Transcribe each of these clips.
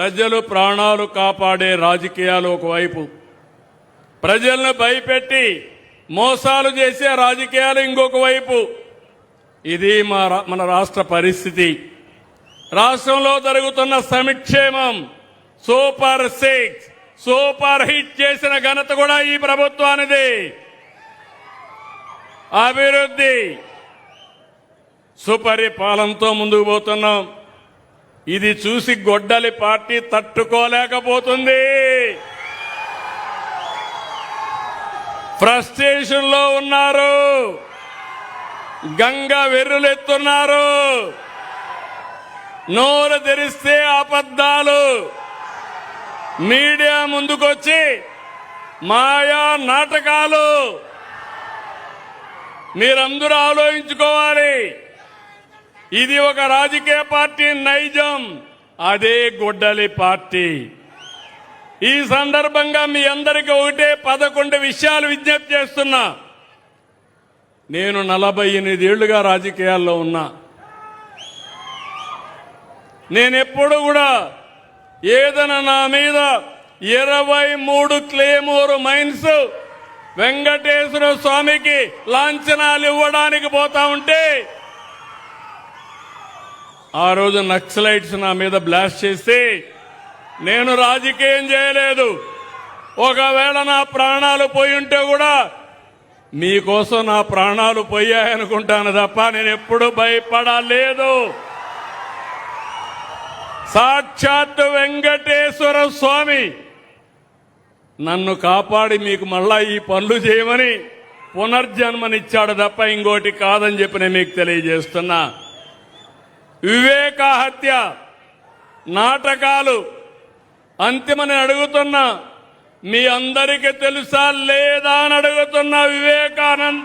ప్రజలు ప్రాణాలు కాపాడే రాజకీయాలు ఒకవైపు, ప్రజలను భయపెట్టి మోసాలు చేసే రాజకీయాలు ఇంకొక వైపు. ఇది మన రాష్ట్ర పరిస్థితి. రాష్ట్రంలో జరుగుతున్న సంక్షేమం సూపర్ 6 సూపర్ హిట్ చేసిన ఘనత కూడా ఈ ప్రభుత్వానిది. అభివృద్ధి సుపరిపాలనతో ముందుకు పోతున్నాం. ఇది చూసి గొడ్డలి పార్టీ తట్టుకోలేకపోతుంది. ఫ్రస్ట్రేషన్ లో ఉన్నారు, గంగ వెర్రులెత్తున్నారు. నోరు తెరిస్తే అబద్ధాలు, మీడియా ముందుకొచ్చి మాయా నాటకాలు. మీరందరూ ఆలోచించుకోవాలి. ఇది ఒక రాజకీయ పార్టీ నైజం, అదే గొడ్డలి పార్టీ. ఈ సందర్భంగా మీ అందరికీ 11 విషయాలు విజ్ఞప్తి చేస్తున్నా. నేను 48 ఏళ్లుగా రాజకీయాల్లో ఉన్నా. నేనెప్పుడు కూడా ఏదైనా నా మీద 23 క్లేమోర్ మైన్స్ వెంకటేశ్వర స్వామికి లాంఛనాలు ఇవ్వడానికి పోతా ఉంటే ఆ రోజు నక్సలైట్స్ నా మీద బ్లాస్ట్ చేస్తే నేను రాజకీయం చేయలేదు. ఒకవేళ నా ప్రాణాలు పోయి ఉంటే కూడా మీకోసం నా ప్రాణాలు పోయాయనుకుంటాను తప్ప నేను ఎప్పుడు భయపడలేదు. సాక్షాత్ వెంకటేశ్వర స్వామి నన్ను కాపాడి మీకు మళ్ళా ఈ పనులు చేయమని పునర్జన్మనిచ్చాడు తప్ప ఇంకోటి కాదని చెప్పి నేను మీకు తెలియజేస్తున్నా. వివేక హత్య నాటకాలు అంతిమని అడుగుతున్నా. మీ అందరికీ తెలుసా లేదా అని అడుగుతున్నా. వివేకానంద్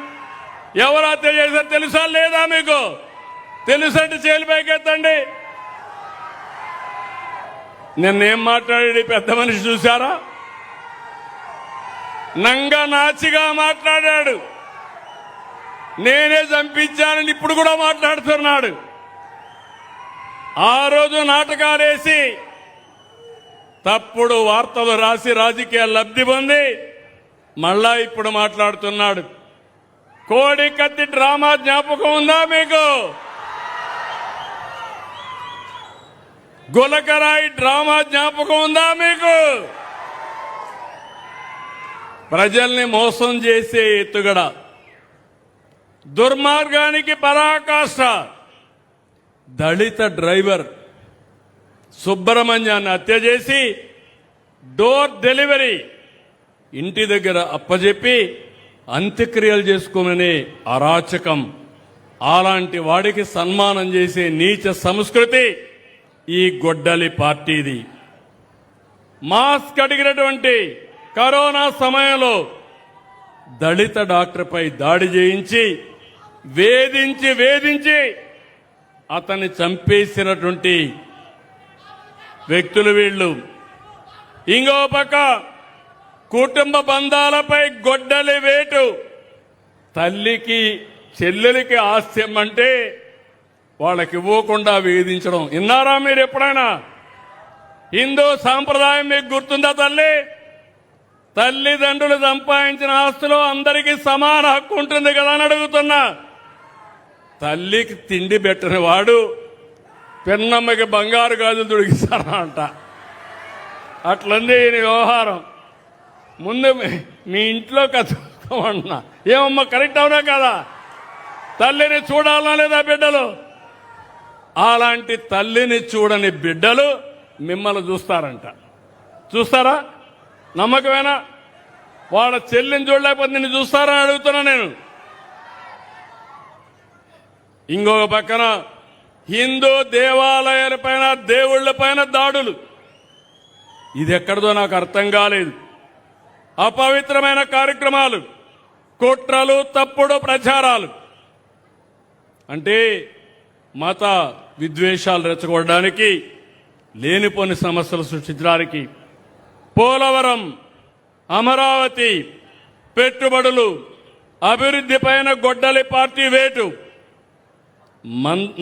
ఎవరు హత్య చేశారు తెలుసా లేదా? మీకు తెలుసంటే చేలిపైకెత్తండి. నిన్నేం మాట్లాడాడు పెద్ద మనిషి చూశారా? నంగ నాచిగా మాట్లాడాడు. నేనే చంపించానని ఇప్పుడు కూడా మాట్లాడుతున్నాడు. ఆ రోజు నాటకాలేసి తప్పుడు వార్తలు రాసి రాజకీయ లబ్ధి పొంది మళ్ళా ఇప్పుడు మాట్లాడుతున్నాడు. కోడి కత్తి డ్రామా జ్ఞాపకం ఉందా మీకు? గులకరాయి డ్రామా జ్ఞాపకం ఉందా మీకు? ప్రజల్ని మోసం చేసే ఎత్తుగడ, దుర్మార్గానికి పరాకాష్ట. దళిత డ్రైవర్ సుబ్రహ్మణ్యాన్ని హత్య చేసి డోర్ డెలివరీ ఇంటి దగ్గర అప్పజెప్పి అంత్యక్రియలు చేసుకోమనే అరాచకం. అలాంటి వాడికి సన్మానం చేసే నీచ సంస్కృతి ఈ గొడ్డలి పార్టీది. మాస్క్ అడిగినటువంటి కరోనా సమయంలో దళిత డాక్టర్పై దాడి చేయించి వేధించి అతన్ని చంపేసినటువంటి వ్యక్తులు వీళ్ళు. ఇంకో పక్క కుటుంబ బంధాలపై గొడ్డలి వేటు. తల్లికి చెల్లెలికి ఆస్తి అంటే వాళ్ళకి ఇవ్వకుండా వేధించడం. విన్నారా మీరు ఎప్పుడైనా? హిందూ సాంప్రదాయం మీకు గుర్తుందా? తల్లిదండ్రులు సంపాదించిన ఆస్తిలో అందరికీ సమాన హక్కు ఉంటుంది కదా అని అడుగుతున్నా. తల్లికి తిండి పెట్టని వాడు పెన్నమ్మకి బంగారు గాజులు తొడిగిస్తారా అంట. అట్లంది ఈయన వ్యవహారం. ముందు మీ ఇంట్లో కథమన్నా ఏమమ్మా కరెక్ట్ అవునా కదా? తల్లిని చూడాలనా లేదా బిడ్డలు? అలాంటి తల్లిని చూడని బిడ్డలు మిమ్మల్ని చూస్తారంట. చూస్తారా? నమ్మకమేనా? వాళ్ళ చెల్లిని చూడలేకపోతే నిన్ను చూస్తారని అడుగుతున్నా నేను. ఇంకొక పక్కన హిందూ దేవాలయాలపైన దేవుళ్లపైన దాడులు. ఇది ఎక్కడిదో నాకు అర్థం కాలేదు. అపవిత్రమైన కార్యక్రమాలు, కుట్రలు, తప్పుడు ప్రచారాలు. అంటే మత విద్వేషాలు రెచ్చగొట్టడానికి, లేనిపోని సమస్యలు సృష్టించడానికి. పోలవరం, అమరావతి, పెట్టుబడులు, అభివృద్ధి పైన గొడ్డలి పార్టీ వేటు.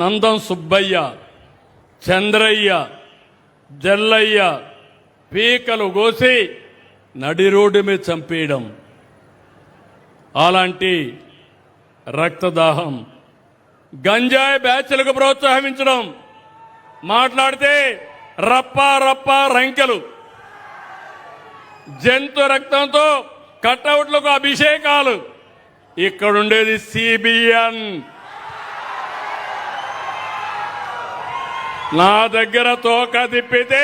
నందం సుబ్బయ్య, చంద్రయ్య, జల్లయ్య పీకలు కోసి నడి రోడ్డు మీద చంపేయడం, అలాంటి రక్తదాహం, గంజాయి బ్యాచ్లకు ప్రోత్సహించడం, మాట్లాడితే రప్ప రప్ప రంకెలు, జంతు రక్తంతో కటౌట్లకు అభిషేకాలు. ఇక్కడుండేది సిబిఎన్. నా దగ్గర తోక తిప్పితే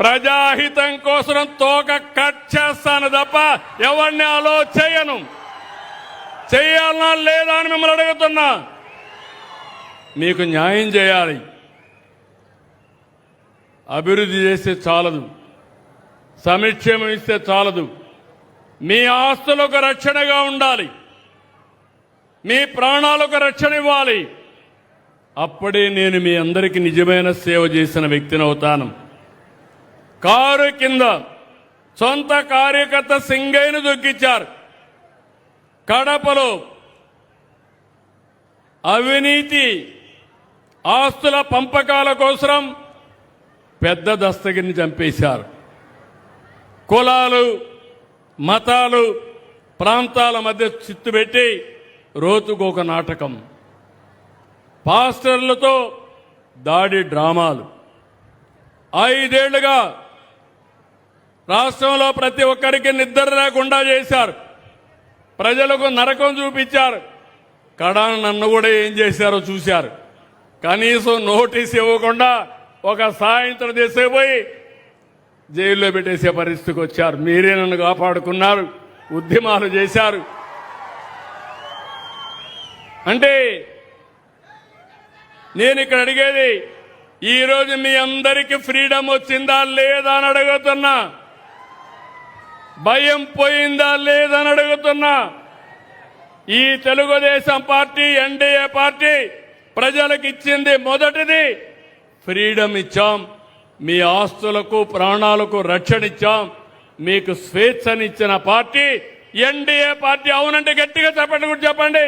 ప్రజాహితం కోసం తోక కట్ చేస్తాను తప్ప ఎవరిని అలో చేయను. చేయాలనా లేదా అని మిమ్మల్ని అడుగుతున్నా. మీకు న్యాయం చేయాలి. అభివృద్ధి చేస్తే చాలదు, సంక్షేమం ఇస్తే చాలదు. మీ ఆస్తులకు రక్షణగా ఉండాలి, మీ ప్రాణాలకు రక్షణ ఇవ్వాలి. అప్పుడే నేను మీ అందరికీ నిజమైన సేవ చేసిన వ్యక్తిని అవుతాను. కారు కింద సొంత కార్యకర్త సింగయ్యను దొక్కించారు. కడపలో అవినీతి ఆస్తుల పంపకాల కోసం పెద్ద దస్తగిరిని చంపేశారు. కులాలు, మతాలు, ప్రాంతాల మధ్య చిత్తు పెట్టి రోజుకొక నాటకం, పాస్టర్లతో దాడి డ్రామాలు. 5 ఏళ్లుగా రాష్ట్రంలో ప్రతి ఒక్కరికి నిద్ర లేకుండా చేశారు. ప్రజలకు నరకం చూపించారు. కడాన నన్ను కూడా ఏం చేశారో చూశారు. కనీసం నోటీస్ ఇవ్వకుండా ఒక సాయంత్రం తీసుకుపోయి జైల్లో పెట్టేసే పరిస్థితికి వచ్చారు. మీరే నన్ను కాపాడుకున్నారు, ఉద్యమాలు చేశారు. అంటే నేను ఇక్కడ అడిగేది, ఈరోజు మీ అందరికీ ఫ్రీడమ్ వచ్చిందా లేదా అని అడుగుతున్నా. భయం పోయిందా లేదని అడుగుతున్నా. ఈ తెలుగుదేశం పార్టీ, ఎన్డీఏ పార్టీ ప్రజలకు ఇచ్చింది మొదటిది ఫ్రీడమ్ ఇచ్చాం. మీ ఆస్తులకు ప్రాణాలకు రక్షణ ఇచ్చాం. మీకు స్వేచ్ఛనిచ్చిన పార్టీ ఎన్డీఏ పార్టీ. అవునంటే గట్టిగా చెప్పండి, కూడా చెప్పండి.